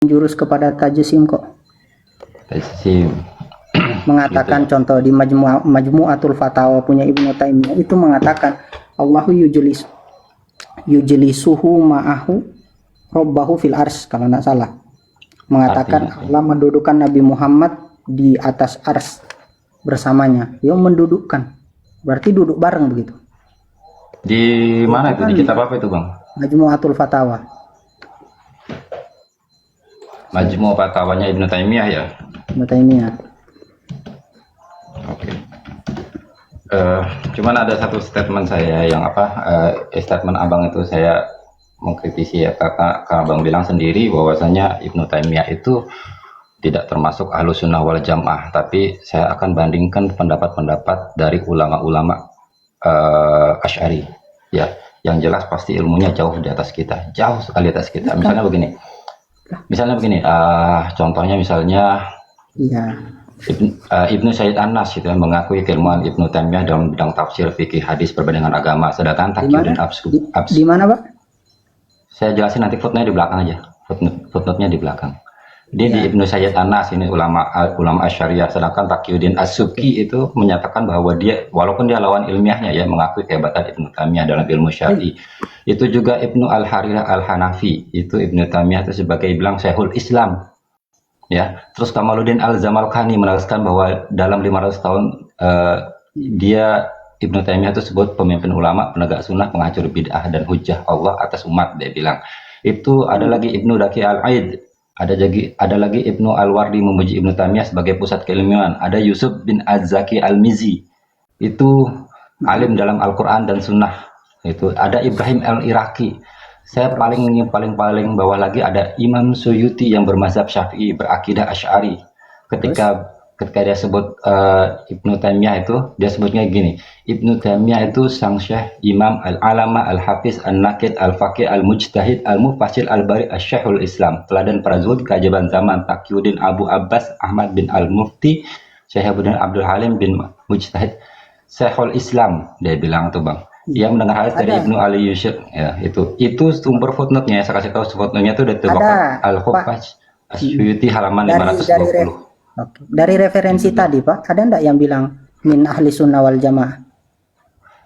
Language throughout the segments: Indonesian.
menjurus kepada tajsim kok. Tajsim. Mengatakan Gitu. contoh di Majmu'atul Fatawa punya Ibnu Taimiyah itu mengatakan Allahu yujlisuhu ma'ahu robbahu fil ars, kalau tidak salah. Mengatakan Artinya, Allah mendudukkan Nabi Muhammad di atas ars bersamanya. Ya, mendudukkan. Berarti duduk bareng begitu. di mana itu? Di kitab apa itu, Bang? Majmu'atul Fatawa. Majmu' Fatawanya Ibnu Taimiyah ya. Ibnu Taimiyah. Oke. Cuman ada satu statement saya yang statement abang itu saya mengkritisi ya, karena abang bilang sendiri bahwasanya Ibnu Taimiyah itu tidak termasuk Ahlus Sunnah wal Jamaah, tapi saya akan bandingkan pendapat-pendapat dari ulama-ulama Asy'ari ya, yang jelas pasti ilmunya jauh di atas kita, jauh sekali di atas kita. Misalnya begini, contohnya misalnya Iya. Ibnu Sayyid Anas itu mengakui keilmuan Ibnu Taimiyah dalam bidang tafsir, fikih, hadis, perbandingan agama, sedangkan Taqiyuddin Di mana, Pak? saya jelasin nanti footnote-nya di belakang aja. Footnote-nya di belakang. Dia di Ya. Ibnu Sayyid Anas ini ulama Asy'ariyah, sedangkan Taqiyuddin As-Subki itu menyatakan bahwa dia walaupun dia lawan ilmiahnya ya mengakui kehebatan Ibnu Taimiyah dalam ilmu syar'i. Itu juga Ibnu Al-Harirah Al-Hanafi, itu Ibnu Taimiyah itu sebagai bilang Syekhul Islam. Ya, terus Kamaluddin Al-Zamalkhani menegaskan bahwa dalam 500 tahun dia Ibnu Taimiyah itu sebut pemimpin ulama, penegak sunnah, penghancur bid'ah dan hujjah Allah atas umat, dia bilang. Itu ada lagi Ibnu Daqi Al-Aid, ada lagi Ibnu Al-Wardi memuji Ibnu Taimiyah sebagai pusat keilmuan. Ada Yusuf bin Az-Zaki Al-Mizi, itu alim dalam Al-Quran dan sunnah. Itu ada Ibrahim Al-Iraqi. Saya paling bawah lagi ada Imam Suyuti yang bermazhab Syafi'i, berakidah Asy'ari. Ketika dia sebut Ibnu Taimiyah itu, dia sebutnya gini, Ibnu Taimiyah itu sang syekh, imam, al-alama, al-hafiz, al-naqid, al-faqih, al-mujtahid, al-mufassir, al-bari, al-syekhul Islam, teladan para zuhud keajaiban zaman, Taqiyuddin Abu Abbas Ahmad bin al-Mufti, Syahabuddin Abdul Halim bin Mujtahid, Syekhul Islam, dia bilang tuh, Bang. Dia mendengar hadis dari Ibnu Ali Yusuf, ya itu sumber footnote-nya. Saya kasih tahu footnote-nya itu dari Al-Khuffaz As-Suyuti halaman 520. Oke. Dari referensi tadi, Pak, ada enggak yang bilang min ahli sunnah wal jamaah?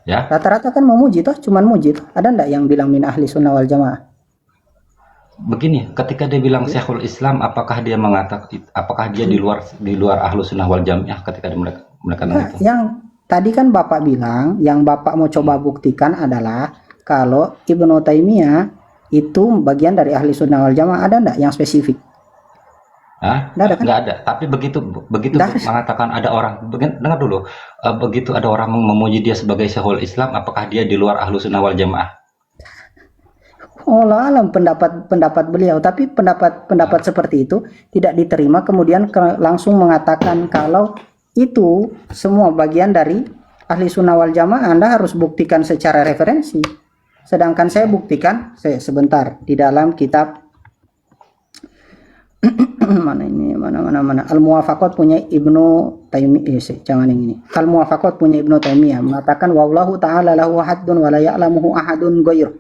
Ya. Rata-rata kan memuji toh, cuman muji toh. Ada enggak yang bilang min ahli sunnah wal jamaah? Begini, ketika dia bilang Syekhul Islam, apakah dia di luar ahlu sunnah wal jamaah ketika mereka Nah, itu? yang tadi kan Bapak bilang, yang Bapak mau coba buktikan adalah kalau Ibnu Taimiyah itu bagian dari ahli sunnah wal jamaah. Ada enggak yang spesifik? Nggak ada. Tapi begitu mengatakan ada orang, dengar dulu, begitu ada orang memuji dia sebagai Syekhul Islam, apakah dia di luar ahlu sunnah wal jamaah? Allah alam pendapat beliau, tapi pendapat seperti itu tidak diterima, kemudian langsung mengatakan kalau itu semua bagian dari ahli sunnah wal jamaah. Anda harus buktikan secara referensi, sedangkan saya buktikan sebentar di dalam kitab mana Al-Muwafaqat punya Ibnu Taimiyah, jangan yang ini. Al-Muwafaqat punya Ibnu Taimiyah mengatakan wallahu ta'ala lahu haddun wa la ya'lamuhu ahadun ghairuh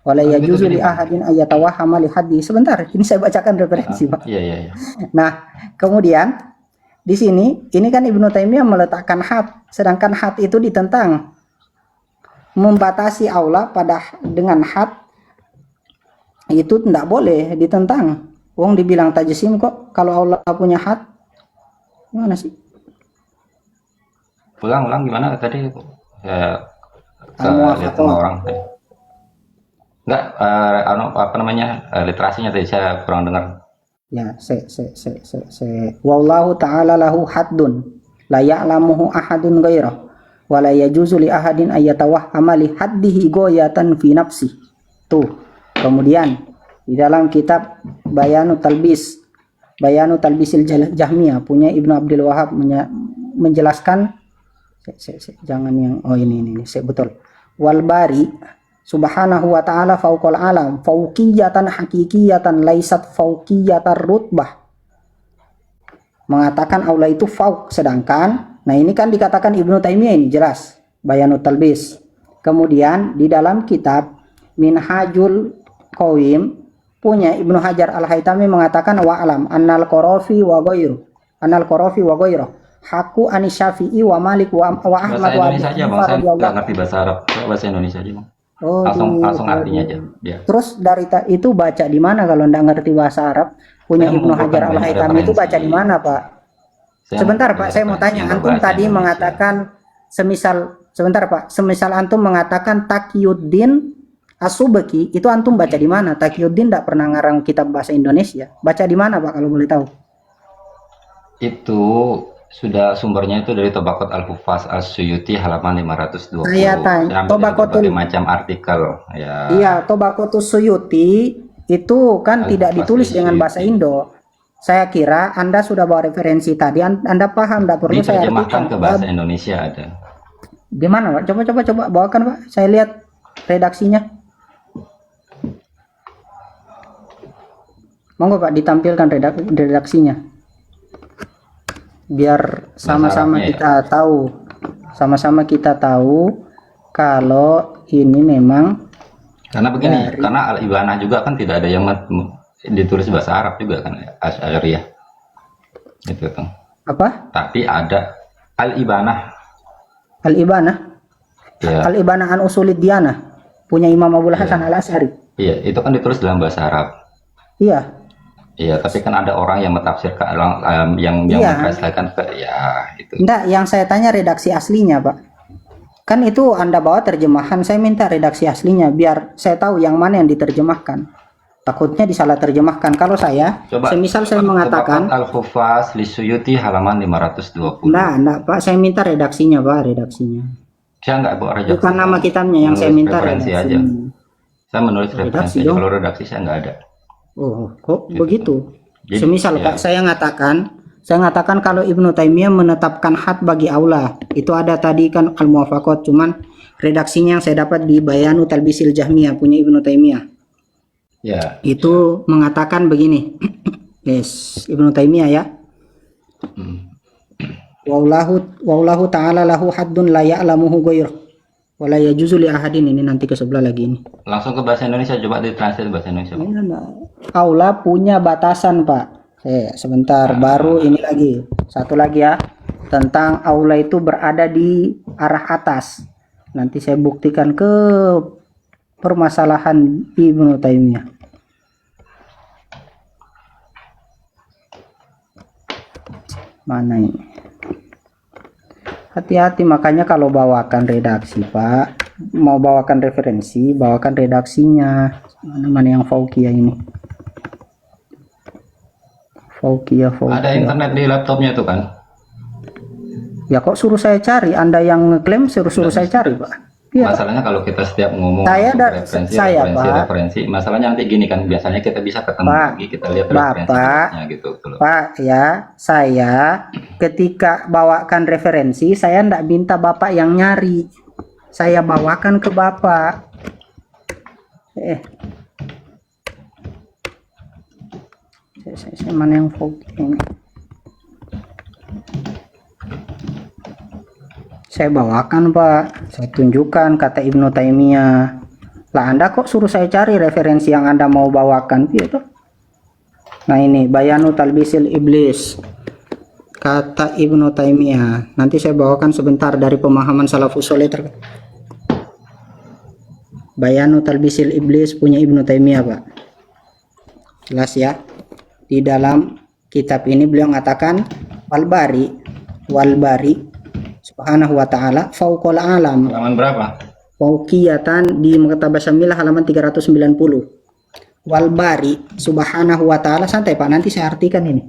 wa la yajuzu li ahadin ayatawahhama li haddi. Sebentar, ini saya bacakan referensi, Pak. Iya. Nah, kemudian di sini ini kan Ibnu Taimiyah meletakkan had, sedangkan had itu ditentang, membatasi Allah dengan had itu tidak boleh, ditentang. Wong dibilang tajsim kok, kalau Allah punya had, gimana sih? Ulang gimana tadi? Lihat sama orang tadi. Enggak, literasinya tadi saya kurang dengar. Ya, wallahu ta'ala lahu haddun la ya'lamuhu ahadun ghairah wa la yajuzu li ahadin ayatawahhama li haddihi goyatan fi nafsi. Tuh. Kemudian di dalam kitab Bayanu Talbisil Jahmiyah punya Ibnu Abdul Wahab menjelaskan jangan yang ini betul. Wal bari subhanahu wa ta'ala fauqal alam fauqiyatan hakikiyatan laisat fauqiyatan rutbah. Mengatakan Allah itu fauq, sedangkan nah ini kan dikatakan Ibnu Taimiyah, ini jelas Bayanu Talbis. Kemudian di dalam kitab Minhajul Qawim punya Ibnu Hajar Al-Haytami mengatakan wa alam annal Qarafi wa ghairu haku anis Syafi'i wa Malik wa Ahmad Bahasa wa Abu Indonesia aja bang, Hanifah saya nggak radhiyallahu. ngerti bahasa Arab. Coba bahasa Indonesia aja bang. Oh, Langsung gitu. artinya aja. Ya. Terus dari itu baca di mana kalau ndak ngerti bahasa Arab? Punya Saya Ibnu mengumpulkan Hajar banyak Al-Haytami itu baca referensi. di mana, Pak? Saya Sebentar, mengumpulkan Pak, saya mau referensi tanya. yang Antum berbahasa tadi Indonesia. mengatakan semisal Pak, semisal antum mengatakan Taqiyuddin As-Subki, itu antum baca di mana? Taqiyuddin enggak pernah ngarang kitab bahasa Indonesia. Baca di mana, Pak, kalau boleh tahu? Itu sudah sumbernya itu dari Tabaqat Al-Huffaz As-Suyuti halaman 520. Saya tanya, Saya ambil dari Tabaqatul berbagai macam artikel. Ya. Iya, Tabaqatus Suyuti itu kan tidak Al-Huffaz ditulis dengan bahasa As-Suyuti. Indo. Saya kira Anda sudah bawa referensi tadi, Anda paham, tidak perlu saya Diterjemahkan artikan. ke bahasa Indonesia ada. Gimana, Pak? Coba bawakan, Pak. Saya lihat redaksinya. Monggo, Pak, ditampilkan redaksinya. Biar sama-sama Arabnya ya? kita tahu. Sama-sama kita tahu kalau ini memang Karena begini, karena Al-Ibanah juga kan tidak ada yang ditulis bahasa Arab juga kan, Asy'ariyah. Itu kan. apa? Tapi ada Al-Ibanah. Al-Ibanah. Ya. Al-Ibanah an Usulid Diyanah punya Imam Abul Hasan Al-Asy'ari. Iya, itu kan ditulis dalam bahasa Arab. Iya. Iya, tapi kan ada orang yang mentafsirkan yang Iya. mentranslatekan ke ya itu. Enggak, yang saya tanya redaksi aslinya, Pak. Kan itu Anda bawa terjemahan, saya minta redaksi aslinya biar saya tahu yang mana yang diterjemahkan. Takutnya disalah terjemahkan. Kalau saya, semisal saya mengatakan Al-Huffaz li Suyuti halaman 520. enggak, Pak, saya minta redaksinya, Pak, redaksinya. Saya enggak bawa redaksi. Bukan nama kitabnya yang saya Menulis minta referensi redaksi. aja. Saya menulis Redaksi referensi aja. dong. Kalau redaksi saya enggak ada. Oh, kok begitu? Jadi, Semisal ya. Pak, saya ngatakan kalau Ibnu Taimiyah menetapkan had bagi Allah. Itu ada tadi kan Al-Muwafaqat, cuman redaksinya yang saya dapat di Bayanu Talbisil Jahmiyah punya Ibnu Taimiyah. Ya. Itu mengatakan begini. Yes, Ibnu Taimiyah ya. Wallahu ta'ala lahu haddun la ya'lamuhu ghairuh. Wala yajuzu li ahadin, ini nanti ke sebelah lagi ini. Langsung ke bahasa Indonesia, coba ditranslate bahasa Indonesia. Allah punya batasan, Pak. Sebentar, baru ini lagi. Satu lagi ya. Tentang Allah itu berada di arah atas. Nanti saya buktikan ke permasalahan Ibnu Taimiyah. Mana ini? Hati-hati, makanya kalau bawakan redaksi, Pak, mau bawakan referensi, bawakan redaksinya. Mana yang Fauqiyah ini? Fauqiyah. Ada internet di laptopnya tuh kan? Ya kok suruh saya cari? Anda yang ngeklaim suruh saya cari, Pak. Iya, Masalahnya kalau kita setiap ngomong Saya masuk dan- referensi, saya, Pak. referensi, masalahnya nanti gini kan, biasanya kita bisa ketemu Pak, lagi, kita lihat Bapak, referensinya gitu. Loh. Pak, ya, saya ketika bawakan referensi, saya ndak minta Bapak yang nyari. Saya bawakan ke Bapak. Saya mana yang fokus ini? Saya bawakan, Pak. Saya tunjukkan kata Ibnu Taimiyah. Lah Anda kok suruh saya cari referensi yang Anda mau bawakan gitu? Nah ini Bayanu Talbisil Iblis kata Ibnu Taimiyah. Nanti saya bawakan sebentar dari pemahaman Salafus Shalih Bayanu Talbisil Iblis punya Ibnu Taimiyah, Pak. Jelas ya. Di dalam kitab ini beliau mengatakan Walbari subhanahu wa ta'ala fauqal alam. Halaman berapa? Fauqiyatan di Maktabah Syamilah halaman 390. Walbari subhanahu wa ta'ala, santai Pak, nanti saya artikan ini.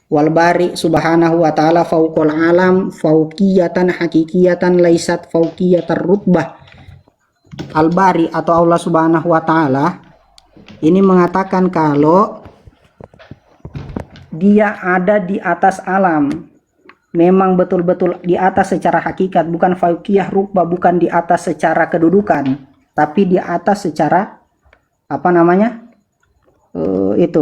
Walbari subhanahu wa ta'ala fauqal alam fauqiyatan hakikiyatan laisat fauqiyatar rutbah. Al-Bari atau Allah subhanahu wa ta'ala ini mengatakan kalau dia ada di atas alam, memang betul-betul di atas secara hakikat, bukan fauqiyah rutbah, bukan di atas secara kedudukan, tapi di atas secara apa namanya itu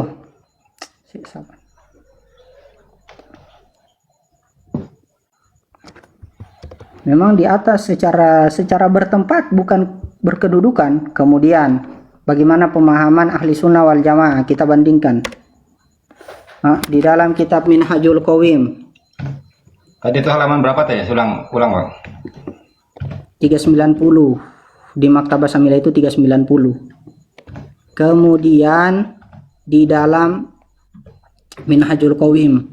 memang di atas secara bertempat, bukan berkedudukan. Kemudian Bagaimana pemahaman ahli sunnah wal jamaah? Kita bandingkan. Di dalam kitab Minhajul Qawim. Tadi itu halaman berapa teh? Ulang, Bang. 390. Di Maktabah Samilah itu 390. Kemudian di dalam Minhajul Qawim.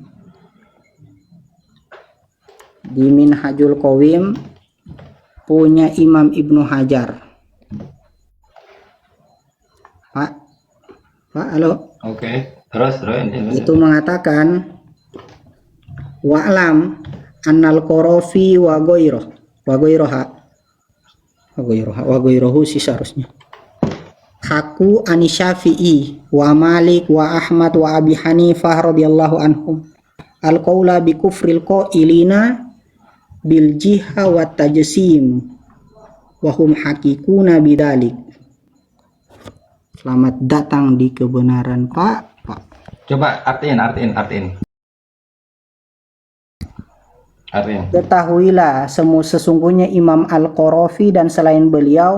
Di Minhajul Qawim punya Imam Ibnu Hajar. Pak, halo. Oke. Terus. Itu mengatakan wa'lam annal qorofi wa goirohu sih seharusnya. Haku ani Syafi'i wa Malik wa Ahmad wa Abi Hanifah radhiyallahu anhum al-qaula bi kufril qailina bil jiha wa tajsim wa hum hakikuna bidalik. Selamat datang di kebenaran, Pak. Coba artiin. Ketahuilah sesungguhnya Imam Al-Qarafi dan selain beliau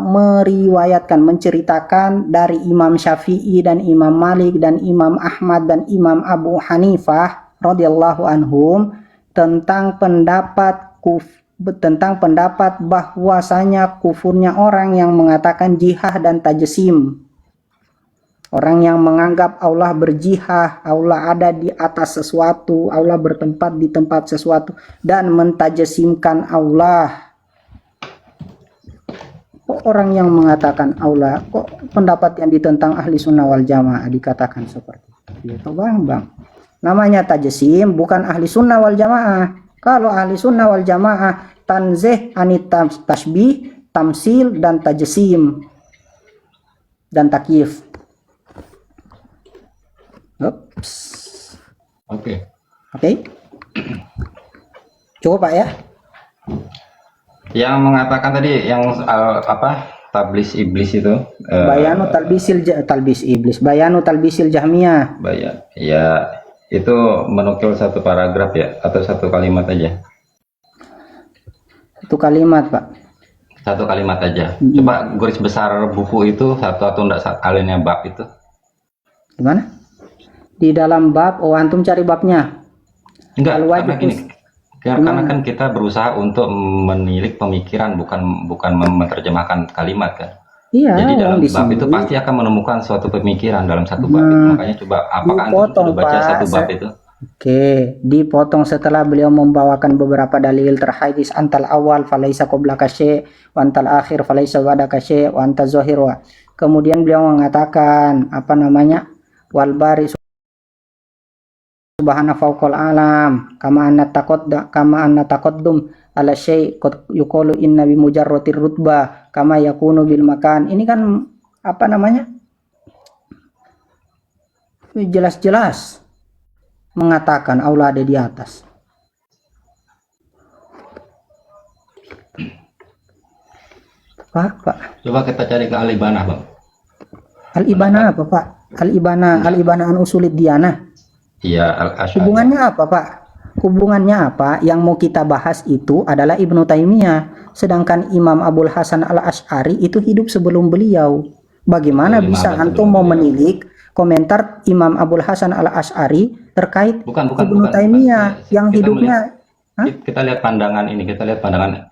menceritakan dari Imam Syafi'i dan Imam Malik dan Imam Ahmad dan Imam Abu Hanifah radhiyallahu anhum tentang pendapat bahwasanya kufurnya orang yang mengatakan jihad dan tajsim. Orang yang menganggap Allah berjihad, Allah ada di atas sesuatu, Allah bertempat di tempat sesuatu, dan mentajsimkan Allah. Kok orang yang mengatakan Allah, kok pendapat yang ditentang ahli sunnah wal jamaah dikatakan seperti itu? Bang. Namanya tajsim, bukan ahli sunnah wal jamaah. Kalau ahli sunnah wal jamaah, tanzih anit tasbih, tamsil, dan tajsim, dan takyif. Oke. Coba Pak ya. Yang mengatakan tadi yang tablis iblis itu. Bayanu talbis iblis. Bayanu talbisil jahmiyah. Ya, itu menukil satu paragraf ya atau satu kalimat aja. Satu kalimat Pak. Satu kalimat aja. Coba garis besar buku itu satu atau enggak kaliannya bab itu. Gimana? Di dalam bab, antum cari babnya. Enggak, karena gini. Karena kan kita berusaha untuk menilik pemikiran, bukan menerjemahkan kalimat kan. Iya. Jadi dalam bab itu pasti akan menemukan suatu pemikiran dalam satu bab itu. Makanya coba apakah antum sudah baca satu bab itu? Oke, dipotong setelah beliau membawakan beberapa dalil terhadis antal awal falaisa qablaka syai' wa antal akhir falaisa ba'daka syai' wa anta zahir wa. Kemudian beliau mengatakan wal bari subhana fawqal alam kama anna taqaddum ala syai' qad yuqalu inna bi mujarratir rutbah kama yakunu bil makan. Ini kan jelas-jelas mengatakan Allah ada di atas. Pak. Coba kita cari ke Al-Ibanah, Bang. Al-Ibanah apa, Pak? Al-Ibanah an usulid diyanah. Iya, hubungannya apa Pak? Hubungannya apa? Yang mau kita bahas itu adalah Ibnu Taimiyah. Sedangkan Imam Abul Hasan Al-Asy'ari itu hidup sebelum beliau. Bagaimana bisa antum mau menilik komentar Imam Abul Hasan Al-Asy'ari terkait Ibnu Taimiyah yang hidupnya? Kita lihat pandangan ini, kita lihat pandangan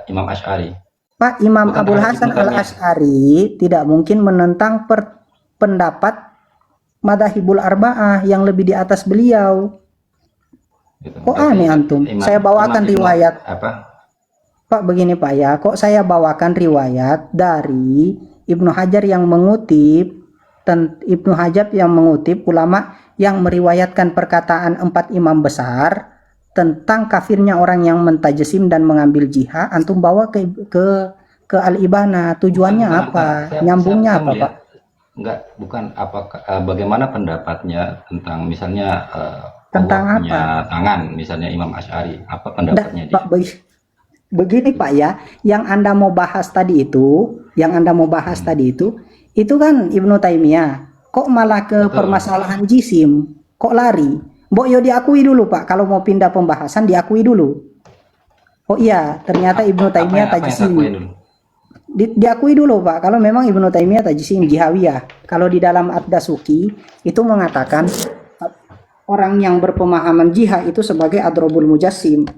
Imam Asy'ari. Pak, Imam Abul Hasan Al-Asy'ari tidak mungkin menentang pendapat Madzhabul Arba'ah yang lebih di atas beliau. Gitu. Kok aneh antum? Saya bawakan riwayat. Pak, begini Pak ya, kok saya bawakan riwayat dari Ibnu Hajar yang mengutip ulama yang meriwayatkan perkataan 4 imam besar tentang kafirnya orang yang mentajsim dan mengambil jihad. Antum bawa ke Al-Ibanah. Tujuannya apa? Nyambungnya apa Pak? Bukan bagaimana pendapatnya tentang misalnya tentang tangan misalnya Imam Asy'ari, apa pendapatnya dia? Pak, begini Pak ya, yang Anda mau bahas tadi itu kan Ibnu Taimiyah. Kok malah ke permasalahan jisim? Kok lari? Mbok yo diakui dulu Pak, kalau mau pindah pembahasan diakui dulu. Oh iya, ternyata Ibnu Taimiyah tajsim. diakui dulu Pak, kalau memang Ibnu Taimiyah tajsim jihawiyah. Kalau di dalam Ad-Dasuki itu mengatakan orang yang berpemahaman jihad itu sebagai adrobul mujassim.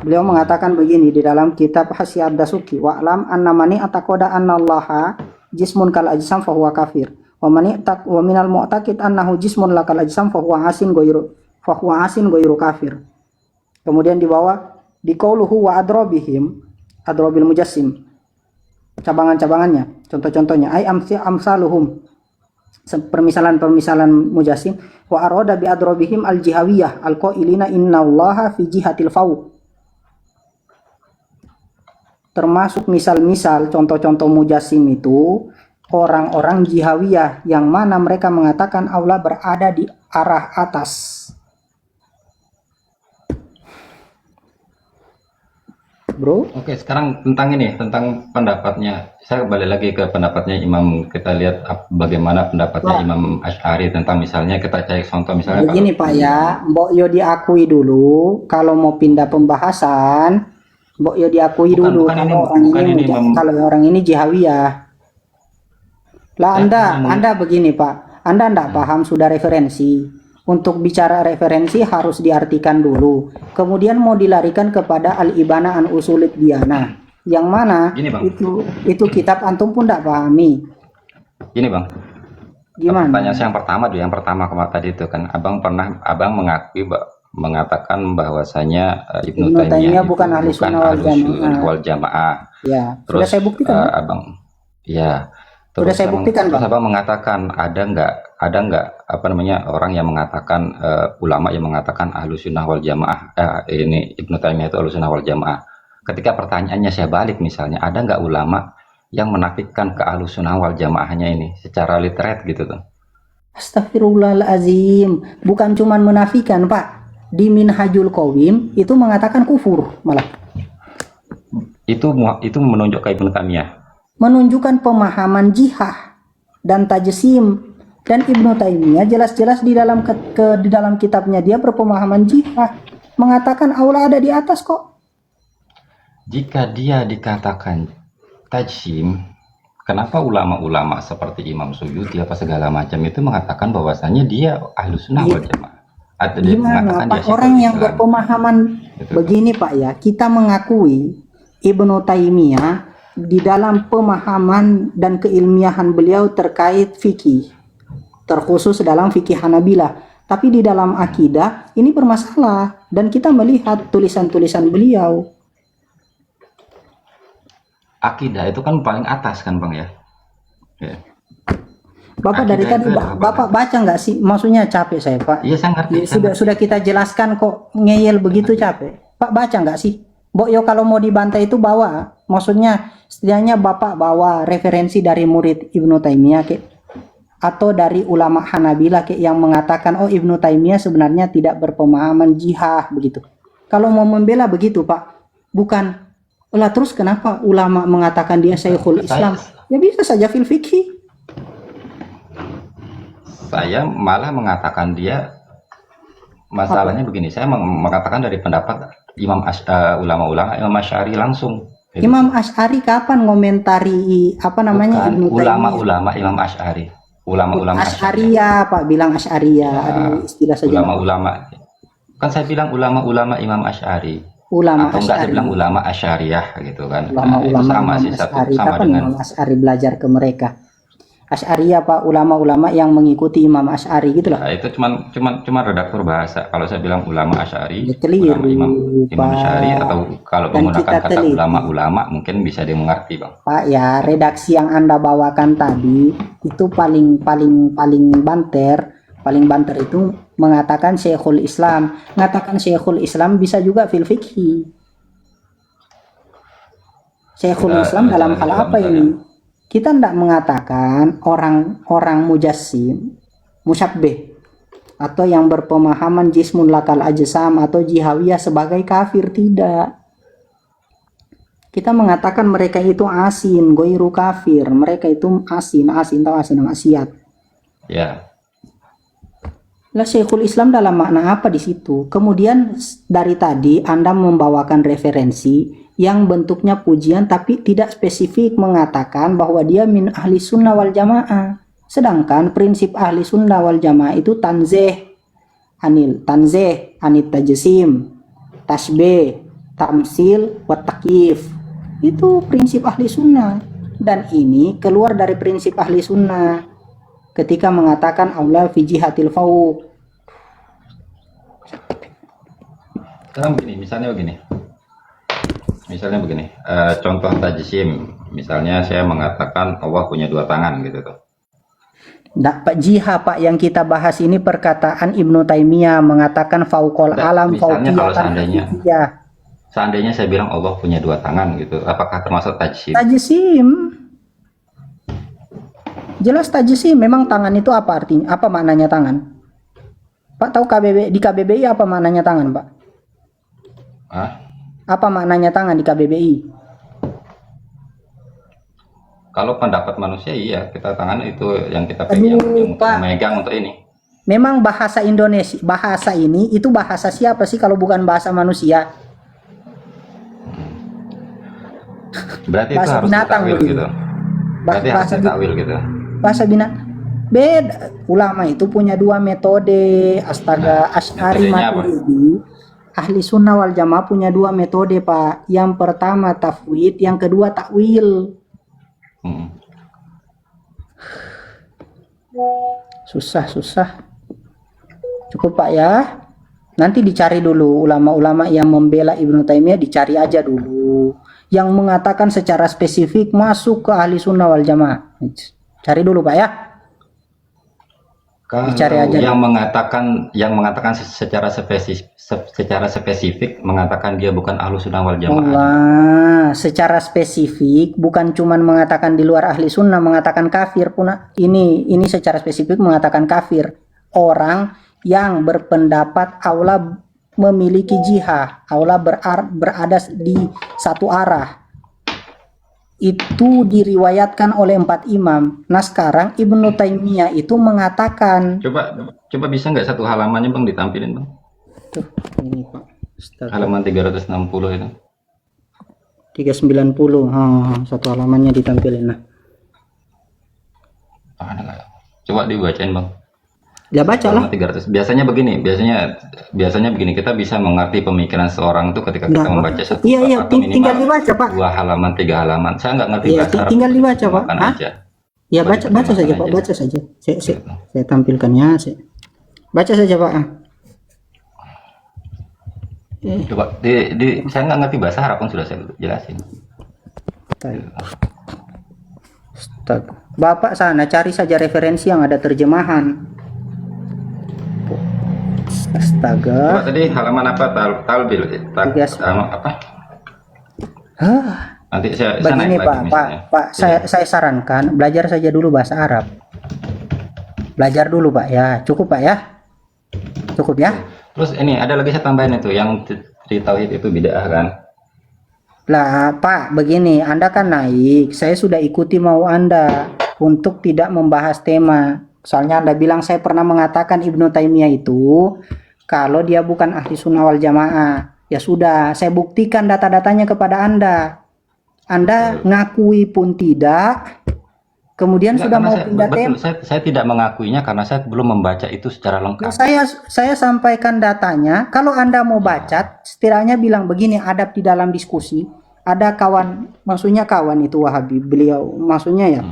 Beliau mengatakan begini di dalam kitab Hasyiat Ad-Dasuki, wa'lam anna mani atakoda annallaha jismun kal ajsam fahuwa kafir. Wa minal mu'taqid annahu jismun lakal ajsam fahuwa asin ghairu kafir. Kemudian di bawah di qauluhu wa adrobil mujassim. Cabangan-cabangannya, contoh-contohnya ay amsaluhum, permisalan-permisalan mujassim, wa aroda bi adrobihim al jihawiyah al qailina innallaha fi jihatil fawq. Termasuk misal-misal contoh-contoh mujassim itu orang-orang jihawiyah yang mana mereka mengatakan Allah berada di arah atas. Bro, Oke, sekarang tentang ini, tentang pendapatnya. Saya kembali lagi ke pendapatnya Imam. Kita lihat bagaimana pendapatnya Pak. Imam Asy'ari tentang misalnya kita cari contoh misalnya kalau Begini Pak ya, Mbok Yo diakui dulu kalau mau pindah pembahasan, Mbok Yo diakui bukan dulu bukan ini kalau orang bukan ini ini kalau orang ini jihawiyah. Lah Anda begini Pak, Anda enggak paham sudah referensi. Untuk bicara referensi harus diartikan dulu. Kemudian mau dilarikan kepada Al-Ibana an Usulid Diyanah. Yang mana Gini, Bang. itu kitab antum pun enggak pahami. Gini Bang, Gimana? pertanyaan saya yang pertama kemarin tadi itu kan, Abang mengatakan bahwasanya Ibnu Ibnu Taimiyah Taimiyah itu bukan ahli sunnah wal jamaah. wal jamaah. Ya, sudah Terus saya buktikan. Abang, ya, Sudah saya buktikan, terus Bang. Abang mengatakan ada nggak apa namanya orang yang mengatakan ulama yang mengatakan ahlus sunnah wal jamaah ini Ibnu Taimiyah itu ahlus sunnah wal jamaah. Ketika pertanyaannya saya balik misalnya, ada nggak ulama yang menafikan ke ahlus sunnah wal jamaahnya ini secara literat gitu tuh? Astagfirullahalazim. Bukan cuman menafikan, Pak. Di Minhajul Qawim itu mengatakan kufur malah. Itu menunjuk ke Ibnu Taimiyah. Menunjukkan pemahaman jihad dan tajsim. Dan Ibnu Taimiyah jelas-jelas di dalam kitabnya dia berpemahaman jihad, mengatakan Allah ada di atas kok. Jika dia dikatakan tajsim, kenapa ulama-ulama seperti Imam Suyuti apa segala macam itu mengatakan bahwasanya dia ahlus sunnah wal jamaah? Atau dia Gimana mengatakan Pak, dia orang Syekhul yang Islam? berpemahaman Gitu. begini Pak ya, kita mengakui Ibnu Taimiyah di dalam pemahaman dan keilmiahan beliau terkait fikih, terkhusus dalam fikih Hanabilah. Tapi di dalam akidah ini bermasalah dan kita melihat tulisan-tulisan beliau. Akidah itu kan paling atas kan Bang ya? Ya. Bapak dari Akidah tadi itu apa, Bapak baca nggak sih? Maksudnya capek saya Pak. Iya saya ngerti. Sudah kita jelaskan kok ngeyel begitu capek. Pak baca nggak sih? Mbok Yo kalau mau dibantai itu bawa. Maksudnya setidaknya Bapak bawa referensi dari murid Ibnu Taimiyah kek, atau dari ulama Hanabilah kek yang mengatakan oh Ibnu Taimiyah sebenarnya tidak berpemahaman jihad begitu. Kalau mau membela begitu Pak, bukan. Lah terus kenapa ulama mengatakan dia Syekhul Islam? Ya bisa saja fil fikih. Saya malah mengatakan dia masalahnya begini. Saya mengatakan dari pendapat ulama-ulama Imam Asy'ari langsung. Gitu. Imam Asy'ari kapan ngomentari apa namanya Bukan, Ibnu Taimiyah? ulama-ulama Imam Asy'ari. Ulama-ulama Asy'ariyah Pak, bilang Asy'ariyah. Ada istilah saja. Ulama-ulama. Kan saya bilang ulama-ulama Imam Asy'ari. Ulama Atau enggak saya Asy'ari. bilang ulama Asy'ariyah gitu kan. Ulama-ulama itu sama Imam sih satu Asy'ari. sama Kapan dengan Imam Asy'ari belajar ke mereka? Asy'ariyah Pak, ulama-ulama yang mengikuti Imam Asy'ari gitu loh. Nah, itu cuman redaktur bahasa. Kalau saya bilang ulama Asy'ari, Ya, keliru, ulama Imam Pak. Asy'ari atau kalau Dan menggunakan kita kata teliti. ulama-ulama mungkin bisa dimengerti, Bang. Pak ya, redaksi yang Anda bawakan tadi itu paling banter itu mengatakan Syekhul Islam. Mengatakan Syekhul Islam bisa juga fil fikhi. Syekhul Islam dalam hal apa ini? Kita tidak mengatakan orang mujassim, musyabbih, atau yang berpemahaman jismun lakal ajsam atau jihawiyah sebagai kafir, tidak. Kita mengatakan mereka itu asin, goiru kafir, mereka itu asin maksiat. Ya. Lah Syekhul Islam dalam makna apa di situ? Kemudian dari tadi Anda membawakan referensi yang bentuknya pujian tapi tidak spesifik mengatakan bahwa dia min ahli sunnah wal jamaah. Sedangkan prinsip ahli sunnah wal jamaah itu tanzih anit tajsim, tasbih, tamsil, wa takyif. Itu prinsip ahli sunnah. Dan ini keluar dari prinsip ahli sunnah ketika mengatakan Allah fi jihatil fauq. Sekarang begini, misalnya begini, contoh tajsim, misalnya saya mengatakan Allah punya dua tangan gitu tuh. Nggak, Pak Jiha, Pak, yang kita bahas ini perkataan Ibnu Taimiyah mengatakan fauqal Nggak, alam misalnya kalau fauqiyatan. seandainya saya bilang Allah punya dua tangan gitu, apakah termasuk tajsim? Tajsim. Jelas tajsim. Memang tangan itu apa artinya? Apa maknanya tangan? Pak tahu di KBBI apa maknanya tangan, Pak? Hah? Apa maknanya tangan di KBBI? Kalau pendapat manusia iya, kita tangan itu yang kita Aduh, pegang, yang Pak. memegang untuk ini. Memang bahasa Indonesia, bahasa ini itu bahasa siapa sih kalau bukan bahasa manusia? Berarti Bahasa itu harus binatang ditakwil begitu. gitu. Berarti harus Bahasa ditakwil gitu. bahasa binatang. Beda. Ulama itu punya dua metode. Astaga, Asy'ari metodenya apa? Maturidi. Ahli sunnah wal jamaah punya dua metode, Pak. Yang pertama tafwid, yang kedua takwil. Susah. Cukup, Pak, ya. Nanti dicari dulu ulama-ulama yang membela Ibnu Taimiyah, dicari aja dulu. Yang mengatakan secara spesifik masuk ke ahli sunnah wal jamaah. Cari dulu, Pak, ya. Kalau Dicari aja. yang mengatakan secara spesifik mengatakan dia bukan ahlu sunnah wal jamaah. Allah, secara spesifik bukan cuman mengatakan di luar ahli sunnah, mengatakan kafir pun. Ini secara spesifik mengatakan kafir. Orang yang berpendapat Allah memiliki jihah, Allah berada di satu arah. Itu diriwayatkan oleh 4 imam. Nah sekarang Ibnu Taimiyah itu mengatakan, Coba bisa nggak satu halamannya Bang ditampilin Bang? tuh, ini Pak, Halaman 360 itu. 390, satu halamannya ditampilin. Nah, Ada nggak? Coba dibacain Bang. ya baca lah. Halaman 300. Biasanya begini, kita bisa mengerti pemikiran seorang itu ketika kita membaca satu Iya, atau minimal tinggal dibaca, Pak. 2 halaman, 3 halaman. Saya nggak ngerti Iya, bahasa Arab. tinggal dibaca, Pak. Makan Hah? aja. Ya baca saja, Pak, aja. baca saja. Saya tampilkannya. Baca saja, Pak. Coba saya nggak ngerti bahasa Arab pun sudah saya jelasin. Bapak sana cari saja referensi yang ada terjemahan. Astaga. Coba tadi halaman apa? Talbil. Apa? Nanti saya Begini, naik Pak, lagi misalnya. Pak, saya sarankan belajar saja dulu bahasa Arab. Belajar dulu, Pak, ya. Cukup, Pak, ya. Cukup, ya. Terus ini ada lagi saya tambahin itu yang di tauhid itu bid'ah kan? Lah, Pak, begini, Anda kan naik. Saya sudah ikuti mau Anda untuk tidak membahas tema. Soalnya Anda bilang saya pernah mengatakan Ibnu Taimiyah itu kalau dia bukan ahli sunnah wal jamaah. Ya sudah, saya buktikan data-datanya kepada Anda. Anda ngakui pun tidak. Kemudian Enggak, sudah karena mau saya, pindah tema. betul, saya tidak mengakuinya karena saya belum membaca itu secara lengkap. Saya sampaikan datanya. Kalau Anda mau baca, setidaknya bilang begini, adab di dalam diskusi. Ada kawan, maksudnya kawan itu Wahabi. Beliau, maksudnya ya,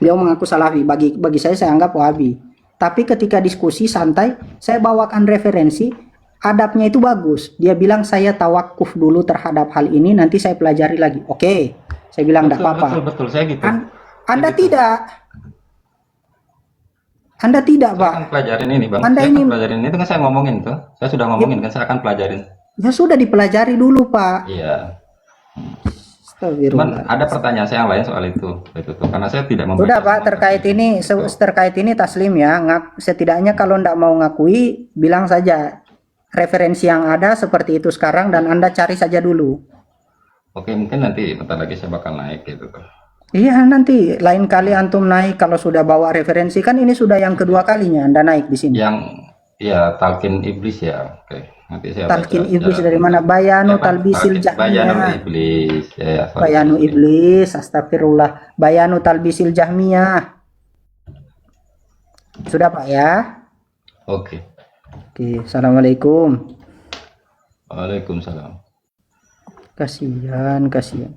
beliau mengaku Salafi. Bagi saya anggap Wahabi. Tapi ketika diskusi santai, saya bawakan referensi. Adabnya itu bagus. Dia bilang saya tawakuf dulu terhadap hal ini. Nanti saya pelajari lagi. Oke, saya bilang tidak apa-apa. Betul, saya gitu. Anda tidak. Anda tidak, Saya Pak. akan pelajarin ini, Bang. Anda Saya ini akan pelajarin itu kan saya ngomongin tuh. Saya sudah ngomongin kan saya akan pelajarin. ya sudah dipelajari dulu, Pak. Iya. Astagfirullah. Cuman ada pertanyaan saya yang lain soal itu tuh. Karena saya tidak membaca. Sudah, Pak, semua terkait ini taslim ya. Setidaknya kalau ndak mau ngakui, bilang saja referensi yang ada seperti itu sekarang dan Anda cari saja dulu. Oke, mungkin nanti bentar lagi saya bakal naik gitu tuh. Iya, nanti lain kali antum naik kalau sudah bawa referensi, kan ini sudah yang kedua kalinya Anda naik di sini. Ya, talqin iblis ya. Oke, nanti saya baca Talqin iblis secara dari mana? tuntas. Bayanu Apa? talbisil Bayanu jahmiyah. iblis. Ya, sorry, sorry, Bayanu sorry. iblis, astagfirullah. Bayanu talbisil jahmiyah. Sudah Pak ya? Oke. Oke, assalamualaikum. Waalaikumsalam. Kasihan, kasihan.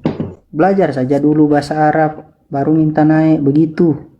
Belajar saja dulu bahasa Arab, baru minta naik begitu.